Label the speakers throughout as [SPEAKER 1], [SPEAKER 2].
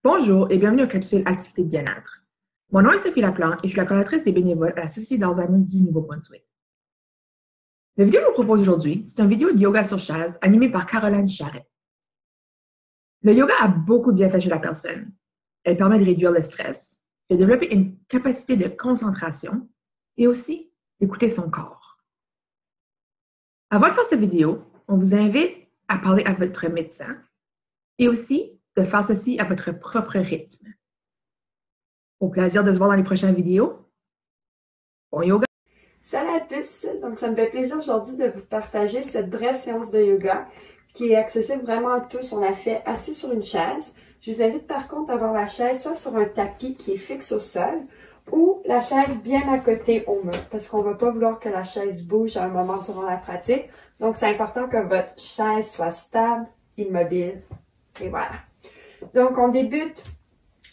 [SPEAKER 1] Bonjour et bienvenue aux capsules Activités de bien-être. Mon nom est Sophie Laplante et je suis la collaboratrice des bénévoles à la Société d'Alzheimer du Nouveau-Brunswick. La vidéo que je vous propose aujourd'hui, c'est une vidéo de yoga sur chaise animée par Caroline Charret. Le yoga a beaucoup de bienfaits chez la personne. Elle permet de réduire le stress, de développer une capacité de concentration et aussi d'écouter son corps. Avant de faire cette vidéo, on vous invite à parler à votre médecin et aussi de faire ceci à votre propre rythme. Au plaisir de se voir dans les prochaines vidéos. Bon yoga!
[SPEAKER 2] Salut à tous! Donc, ça me fait plaisir aujourd'hui de vous partager cette brève séance de yoga qui est accessible vraiment à tous. On la fait assis sur une chaise. Je vous invite par contre à avoir la chaise soit sur un tapis qui est fixe au sol ou la chaise bien à côté au mur parce qu'on ne va pas vouloir que la chaise bouge à un moment durant la pratique. Donc, c'est important que votre chaise soit stable, immobile. Et voilà. Donc, on débute.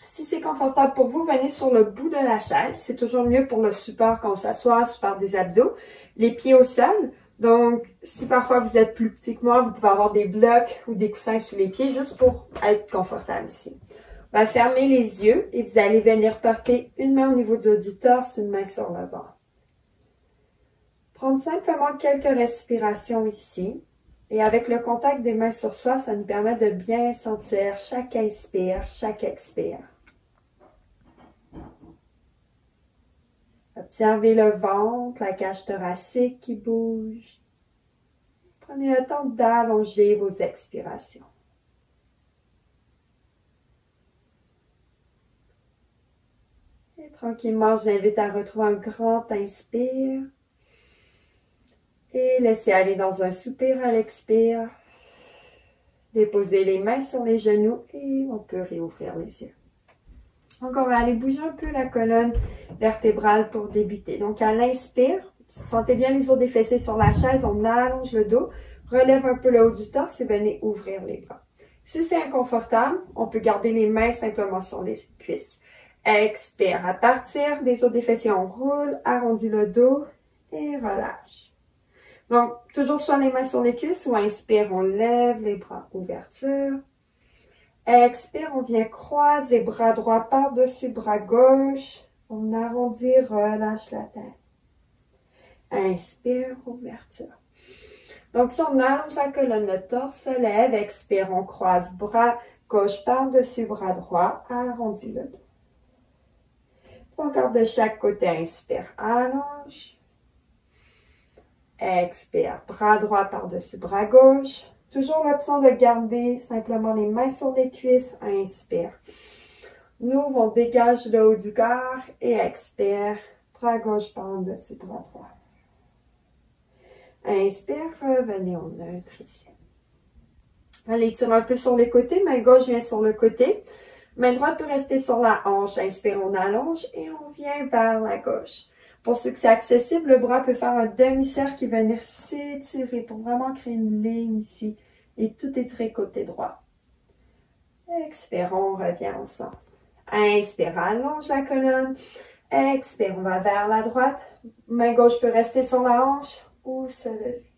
[SPEAKER 2] Si c'est confortable pour vous, venez sur le bout de la chaise. C'est toujours mieux pour le support quand on s'assoit, support des abdos. Les pieds au sol. Donc, si parfois vous êtes plus petit que moi, vous pouvez avoir des blocs ou des coussins sous les pieds juste pour être confortable ici. On va fermer les yeux et vous allez venir porter une main au niveau du haut du torse, une main sur le bas. Prendre simplement quelques respirations ici. Et avec le contact des mains sur soi, ça nous permet de bien sentir chaque inspire, chaque expire. Observez le ventre, la cage thoracique qui bouge. Prenez le temps d'allonger vos expirations. Et tranquillement, j'invite à retrouver un grand inspire. Et laissez aller dans un soupir à l'expire. Déposez les mains sur les genoux et on peut réouvrir les yeux. Donc, on va aller bouger un peu la colonne vertébrale pour débuter. Donc, à l'inspire, sentez bien les os des fessiers sur la chaise, on allonge le dos, relève un peu le haut du torse et venez ouvrir les bras. Si c'est inconfortable, on peut garder les mains simplement sur les cuisses. Expire. À partir des os des fessiers, on roule, arrondit le dos et relâche. Donc, toujours soit les mains sur les cuisses ou inspire, on lève les bras, ouverture. Expire, on vient croiser bras droit par-dessus bras gauche. On arrondit, relâche la tête. Inspire, ouverture. Donc, si on allonge la colonne, le torse se lève. Expire, on croise bras gauche par-dessus bras droit. Arrondit le dos. Encore de chaque côté, inspire, allonge. Expire, bras droit par-dessus bras gauche. Toujours l'option de garder simplement les mains sur les cuisses. Inspire. Nous, on dégage le haut du corps et expire. Bras gauche par-dessus bras droit. Inspire, revenez en neutre ici. Allez, tire un peu sur les côtés. Main gauche vient sur le côté. Main droite peut rester sur la hanche. Inspire, on allonge et on vient vers la gauche. Pour ceux que c'est accessible, le bras peut faire un demi-cercle et venir s'étirer pour vraiment créer une ligne ici. Et tout étirer côté droit. Expire, on revient ensemble. Inspire, allonge la colonne. Expire, on va vers la droite. Main gauche peut rester sur la hanche ou se lever.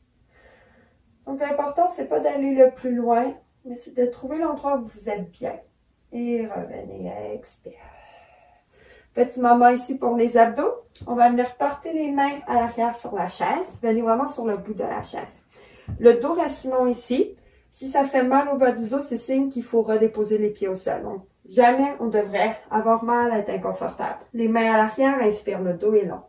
[SPEAKER 2] Donc l'important, c'est pas d'aller le plus loin, mais c'est de trouver l'endroit où vous êtes bien. Et revenez, expire. Petit moment ici pour les abdos. On va venir porter les mains à l'arrière sur la chaise. Venez vraiment sur le bout de la chaise. Le dos reste long ici. Si ça fait mal au bas du dos, c'est signe qu'il faut redéposer les pieds au sol. Donc, jamais on devrait avoir mal, être inconfortable. Les mains à l'arrière, inspire, le dos est long.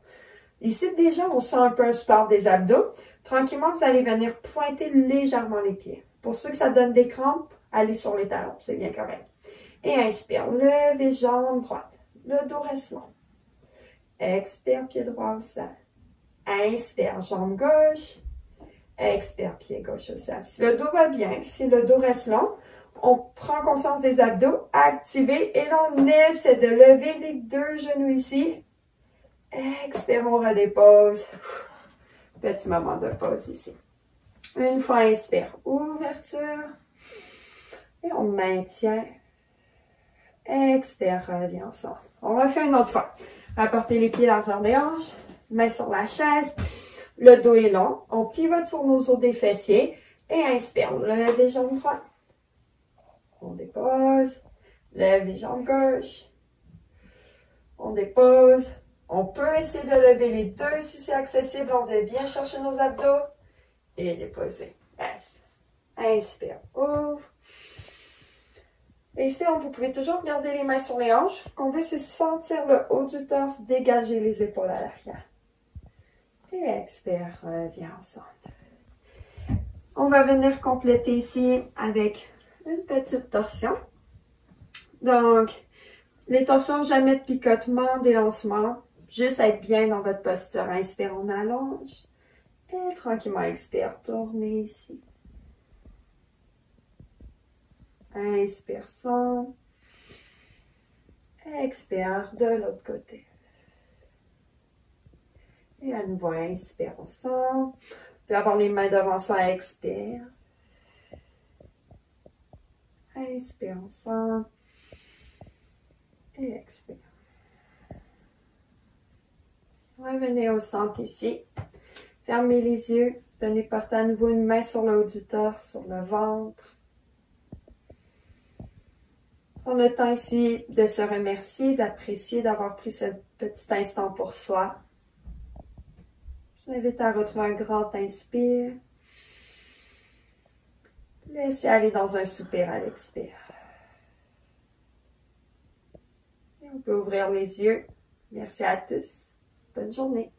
[SPEAKER 2] Ici, déjà, on sent un peu un support des abdos. Tranquillement, vous allez venir pointer légèrement les pieds. Pour ceux que ça donne des crampes, allez sur les talons, c'est bien correct. Et inspire, levez jambe droite. Le dos reste long. Expire, pied droit au sol. Inspire, jambe gauche. Expire, pied gauche au sol. Si le dos va bien, si le dos reste long, on prend conscience des abdos, activez, et là, on essaie de lever les deux genoux ici. Expire, on redépose. Petit moment de pause ici. Une fois, inspire, ouverture. Et on maintient. Expire, revient ensemble. On refait une autre fois. Rapportez les pieds largeur des hanches, main sur la chaise. Le dos est long. On pivote sur nos os des fessiers. Et inspire, on lève les jambes droites. On dépose. Lève les jambes gauche. On dépose. On peut essayer de lever les deux si c'est accessible. On doit bien chercher nos abdos. Et déposer. Inspire, ouvre. Et ici, vous pouvez toujours garder les mains sur les hanches. Ce qu'on veut, c'est sentir le haut du torse, dégager les épaules à l'arrière. Et expire, reviens au centre. On va venir compléter ici avec une petite torsion. Donc, les torsions, jamais de picotement, d'élancement. Juste être bien dans votre posture. Inspire, on allonge. Et tranquillement, expire, tournez ici. Inspire, centre. Expire de l'autre côté. Et à nouveau, inspire, on centre. Puis avoir les mains devant soi, expire. Inspire, on centre. Et expire. Revenez au centre ici. Fermez les yeux. Donnez porte à nouveau une main sur le haut du torse, sur le ventre. Prendre le temps ici de se remercier, d'apprécier, d'avoir pris ce petit instant pour soi. Je vous invite à retrouver un grand inspire. Laissez aller dans un soupir à l'expire. Et on peut ouvrir les yeux. Merci à tous. Bonne journée.